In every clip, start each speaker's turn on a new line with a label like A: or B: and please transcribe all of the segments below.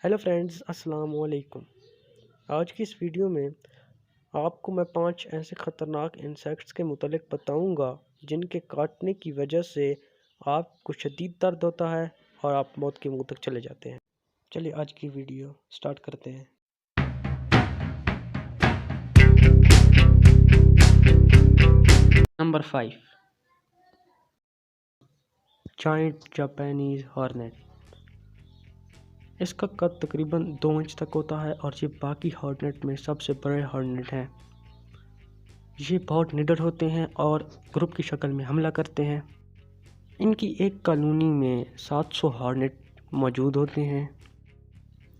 A: Hello friends, अस्सलाम वालेकुम। आज की इस वीडियो में आपको मैं 5 ऐसे ख़तरनाक इंसेक्ट्स के मुतालिक बताऊंगा जिनके काटने की वजह से आपको शदीद दर्द होता है और आप मौत के मुंह तक चले जाते हैं। चलिए आज की वीडियो स्टार्ट करते हैं। Number 5, giant Japanese hornet. इसका कद तकरीबन 2 इंच तक होता है और ये बाकी हॉर्नेट में सबसे बड़े हॉर्नेट हैं। ये बहुत निडर होते हैं और ग्रुप की शक्ल में हमला करते हैं। इनकी एक कॉलोनी में 700 हॉर्नेट मौजूद होते हैं।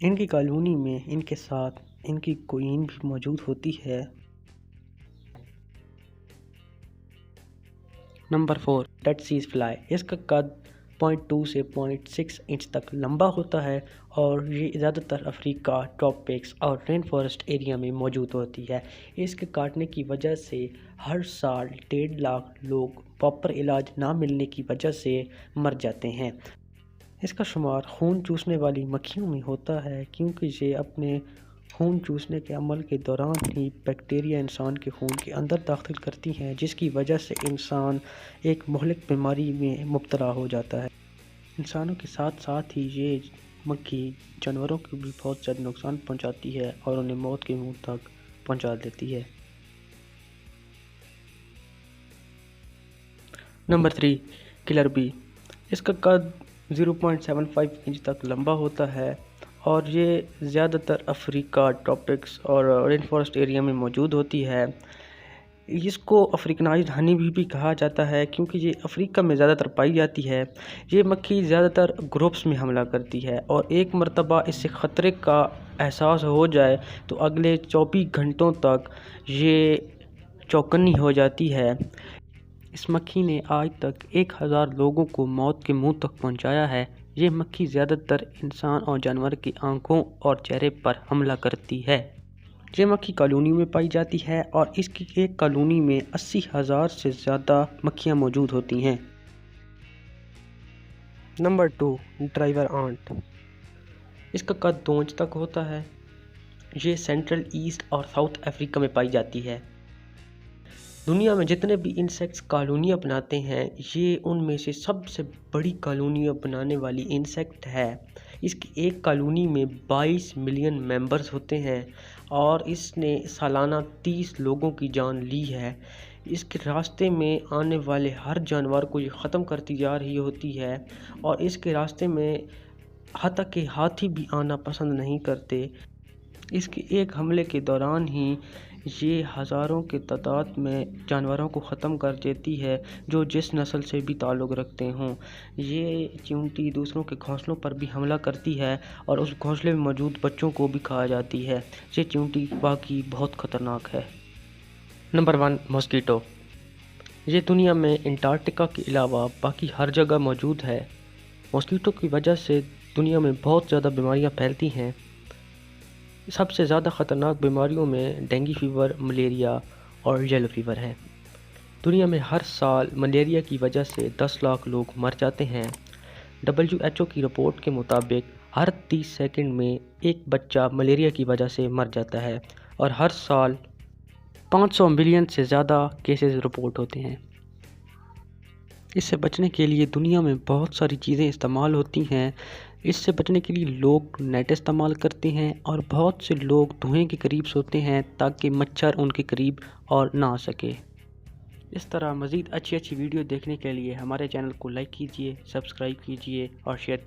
A: इनकी कॉलोनी में इनके साथ इनकी क्वीन भी मौजूद होती है। नंबर 4, डेड सीज फ्लाई। इसका कद 0.2 से 0.6 इंच तक लंबा होता है और ये ज़्यादातर अफ्रीका, ट्रॉपिक्स और रेन फॉरेस्ट एरिया में मौजूद होती है। इसके काटने की वजह से हर साल 1.5 लाख लोग प्रॉपर इलाज ना मिलने की वजह से मर जाते हैं। इसका शुमार खून चूसने वाली मक्खियों में होता है क्योंकि ये अपने खून चूसने के अमल के दौरान ही बैक्टीरिया इंसान के खून के अंदर दाखिल करती हैं, जिसकी वजह से इंसान एक मुहलिक बीमारी में मुब्तला हो जाता है। इंसानों के साथ साथ ही ये मक्खी जानवरों को भी बहुत ज़्यादा नुकसान पहुंचाती है और उन्हें मौत के मुंह तक पहुंचा देती है। Number 3, killer bee. इसका कद 0.75 इंच तक लंबा होता है और ये ज़्यादातर अफ्रीका, ट्रॉपिक्स और रेन फॉरेस्ट एरिया में मौजूद होती है। इसको अफ्रीकनाइज्ड हनी भी कहा जाता है क्योंकि ये अफ्रीका में ज़्यादातर पाई जाती है। ये मक्खी ज़्यादातर ग्रुप्स में हमला करती है और एक मर्तबा इससे ख़तरे का एहसास हो जाए तो अगले 24 घंटों तक ये चौकन्नी हो जाती है। इस मक्खी ने आज तक 1000 लोगों को मौत के मुंह तक पहुंचाया है। ये मक्खी ज़्यादातर इंसान और जानवर की आंखों और चेहरे पर हमला करती है। ये मक्खी कॉलोनी में पाई जाती है और इसकी एक कॉलोनी में 80,000 से ज़्यादा मक्खियाँ मौजूद होती हैं। Number 2, driver ant. इसका कद 2 इंच तक होता है। ये सेंट्रल, ईस्ट और साउथ अफ्रीका में पाई जाती है। दुनिया में जितने भी इंसेक्ट्स कॉलोनियाँ बनाते हैं, ये उनमें से सबसे बड़ी कॉलोनियाँ बनाने वाली इंसेक्ट है। इसकी एक कॉलोनी में 22 मिलियन मेंबर्स होते हैं और इसने सालाना 30 लोगों की जान ली है। इसके रास्ते में आने वाले हर जानवर को ये ख़त्म करती जा रही होती है और इसके रास्ते में हत्ता के हाथी भी आना पसंद नहीं करते। इसके एक हमले के दौरान ही ये हज़ारों के तादाद में जानवरों को ख़त्म कर देती है जो जिस नस्ल से भी ताल्लुक़ रखते हों। ये चींटी दूसरों के घोंसलों पर भी हमला करती है और उस घोंसले में मौजूद बच्चों को भी खा जाती है। ये चींटी वाकई बहुत ख़तरनाक है। Number 1, mosquito. ये दुनिया में अंटार्कटिका के अलावा बाकी हर जगह मौजूद है। मॉस्कीटो की वजह से दुनिया में बहुत ज़्यादा बीमारियाँ फैलती हैं। सबसे ज़्यादा ख़तरनाक बीमारियों में डेंगू फीवर, मलेरिया और येलो फीवर हैं। दुनिया में हर साल मलेरिया की वजह से 10 लाख लोग मर जाते हैं। WHO की रिपोर्ट के मुताबिक हर 30 सेकंड में एक बच्चा मलेरिया की वजह से मर जाता है और हर साल 500 मिलियन से ज़्यादा केसेस रिपोर्ट होते हैं। इससे बचने के लिए दुनिया में बहुत सारी चीज़ें इस्तेमाल होती हैं। इससे बचने के लिए लोग नेट इस्तेमाल करते हैं और बहुत से लोग धुएं के करीब सोते हैं ताकि मच्छर उनके करीब और ना आ सके। इस तरह मज़ीद अच्छी वीडियो देखने के लिए हमारे चैनल को लाइक कीजिए, सब्सक्राइब कीजिए और शेयर कीजिए।